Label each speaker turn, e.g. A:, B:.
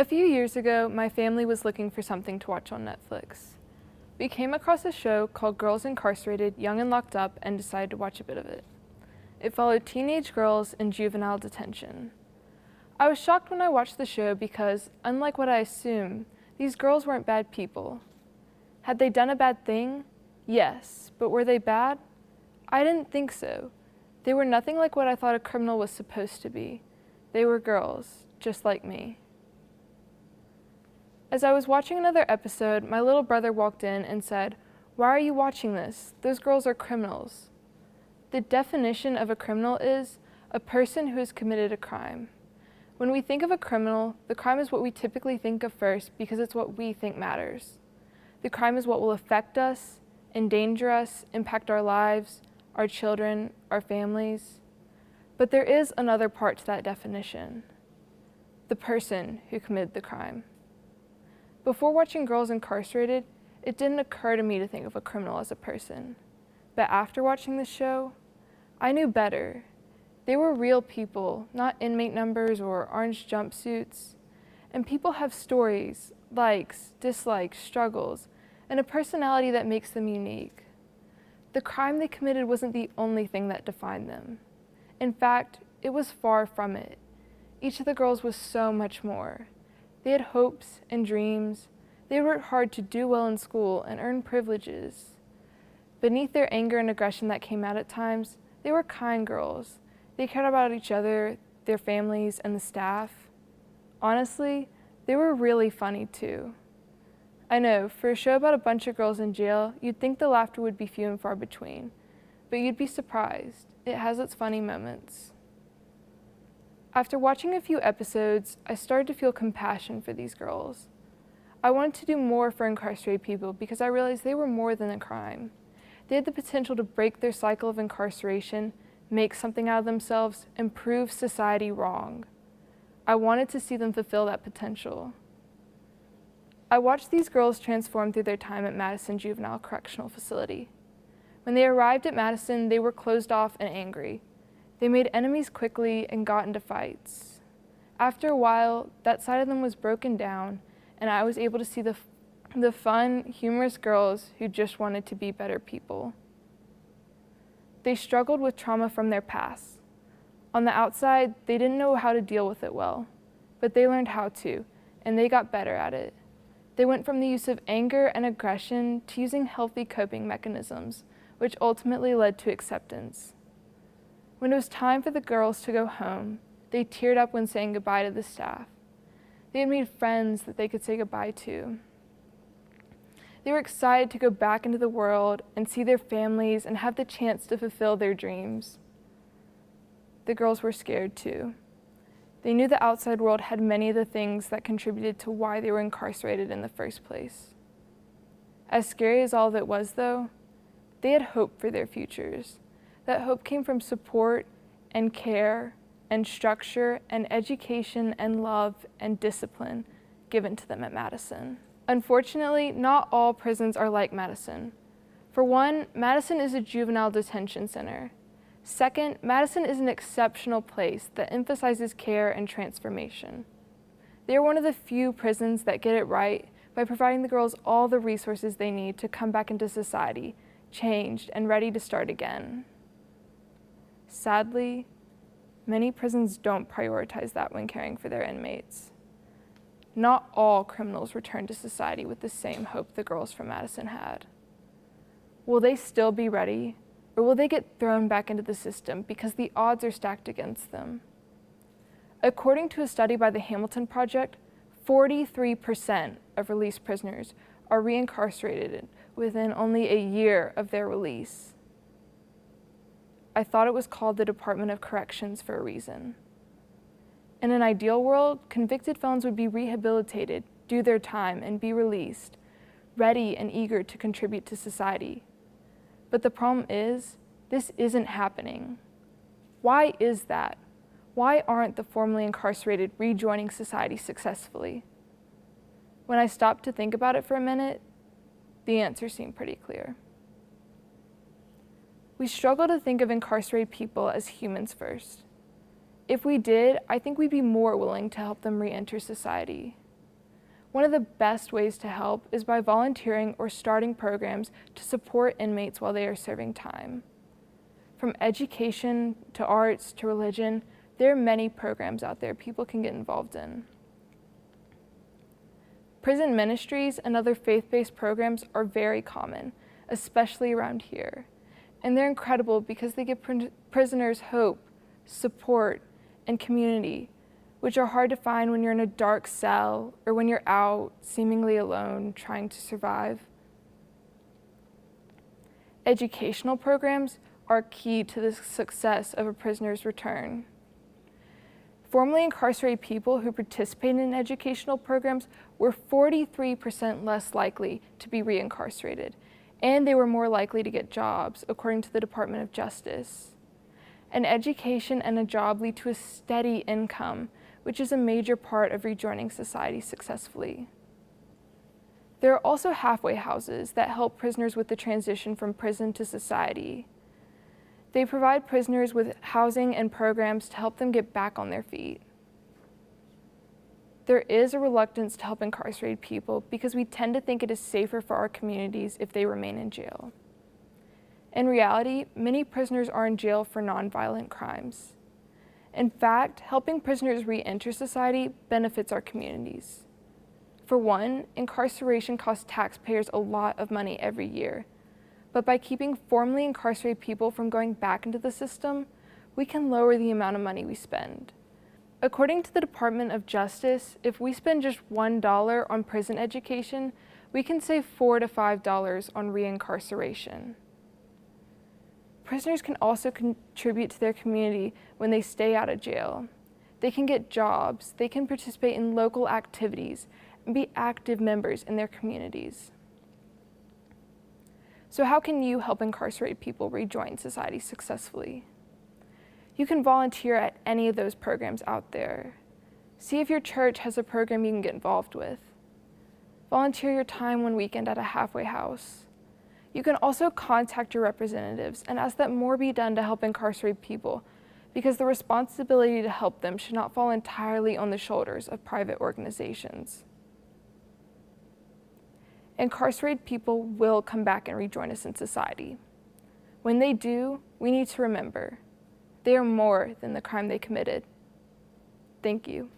A: few years ago, my family was looking for something to watch on Netflix. We came across a show called Girls Incarcerated, Young and Locked Up, and decided to watch a bit of it. It followed teenage girls in juvenile detention. I was shocked when I watched the show because, unlike what I assumed, these girls weren't bad people. Had they done a bad thing? Yes, but were they bad? I didn't think so. They were nothing like what I thought a criminal was supposed to be. They were girls, just like me. As I was watching another episode, my little brother walked in and said, "Why are you watching this? Those girls are criminals." The definition of a criminal is a person who has committed a crime. When we think of a criminal, the crime is what we typically think of first because it's what we think matters. The crime is what will affect us, endanger us, impact our lives, our children, our families. But there is another part to that definition: the person who committed the crime. Before watching Girls Incarcerated, it didn't occur to me to think of a criminal as a person. But after watching this show, I knew better. They were real people, not inmate numbers or orange jumpsuits. And people have stories, likes, dislikes, struggles, and a personality that makes them unique. The crime they committed wasn't the only thing that defined them. In fact, it was far from it. Each of the girls was so much more. They had hopes and dreams. They worked hard to do well in school and earn privileges. Beneath their anger and aggression that came out at times, they were kind girls. They cared about each other, their families, and the staff. Honestly, they were really funny too. I know, for a show about a bunch of girls in jail, you'd think the laughter would be few and far between, but you'd be surprised. It has its funny moments. After watching a few episodes, I started to feel compassion for these girls. I wanted to do more for incarcerated people because I realized they were more than a crime. They had the potential to break their cycle of incarceration, make something out of themselves, and prove society wrong. I wanted to see them fulfill that potential. I watched these girls transform through their time at Madison Juvenile Correctional Facility. When they arrived at Madison, they were closed off and angry. They made enemies quickly and got into fights. After a while, that side of them was broken down, and I was able to see the fun, humorous girls who just wanted to be better people. They struggled with trauma from their past. On the outside, they didn't know how to deal with it well, but they learned how to, and they got better at it. They went from the use of anger and aggression to using healthy coping mechanisms, which ultimately led to acceptance. When it was time for the girls to go home, they teared up when saying goodbye to the staff. They had made friends that they could say goodbye to. They were excited to go back into the world and see their families and have the chance to fulfill their dreams. The girls were scared too. They knew the outside world had many of the things that contributed to why they were incarcerated in the first place. As scary as all of it was, though, they had hope for their futures. That hope came from support and care and structure and education and love and discipline given to them at Madison. Unfortunately, not all prisons are like Madison. For one, Madison is a juvenile detention center. Second, Madison is an exceptional place that emphasizes care and transformation. They are one of the few prisons that get it right by providing the girls all the resources they need to come back into society, changed and ready to start again. Sadly, many prisons don't prioritize that when caring for their inmates. Not all criminals return to society with the same hope the girls from Madison had. Will they still be ready, or will they get thrown back into the system because the odds are stacked against them? According to a study by the Hamilton Project, 43% of released prisoners are reincarcerated within only a year of their release. I thought it was called the Department of Corrections for a reason. In an ideal world, convicted felons would be rehabilitated, do their time, and be released, ready and eager to contribute to society. But the problem is, this isn't happening. Why is that? Why aren't the formerly incarcerated rejoining society successfully? When I stopped to think about it for a minute, the answer seemed pretty clear. We struggle to think of incarcerated people as humans first. If we did, I think we'd be more willing to help them re-enter society. One of the best ways to help is by volunteering or starting programs to support inmates while they are serving time. From education to arts to religion, there are many programs out there people can get involved in. Prison ministries and other faith-based programs are very common, especially around here. And they're incredible because they give prisoners hope, support, and community, which are hard to find when you're in a dark cell or when you're out, seemingly alone, trying to survive. Educational programs are key to the success of a prisoner's return. Formerly incarcerated people who participated in educational programs were 43% less likely to be reincarcerated, and they were more likely to get jobs, according to the Department of Justice. An education and a job lead to a steady income, which is a major part of rejoining society successfully. There are also halfway houses that help prisoners with the transition from prison to society. They provide prisoners with housing and programs to help them get back on their feet. There is a reluctance to help incarcerated people because we tend to think it is safer for our communities if they remain in jail. In reality, many prisoners are in jail for nonviolent crimes. In fact, helping prisoners re-enter society benefits our communities. For one, incarceration costs taxpayers a lot of money every year. But by keeping formerly incarcerated people from going back into the system, we can lower the amount of money we spend. According to the Department of Justice, if we spend just $1 on prison education, we can save $4 to $5 on reincarceration. Prisoners can also contribute to their community when they stay out of jail. They can get jobs, they can participate in local activities, and be active members in their communities. So how can you help incarcerated people rejoin society successfully? You can volunteer at any of those programs out there. See if your church has a program you can get involved with. Volunteer your time one weekend at a halfway house. You can also contact your representatives and ask that more be done to help incarcerated people, because the responsibility to help them should not fall entirely on the shoulders of private organizations. Incarcerated people will come back and rejoin us in society. When they do, we need to remember, they are more than the crime they committed. Thank you.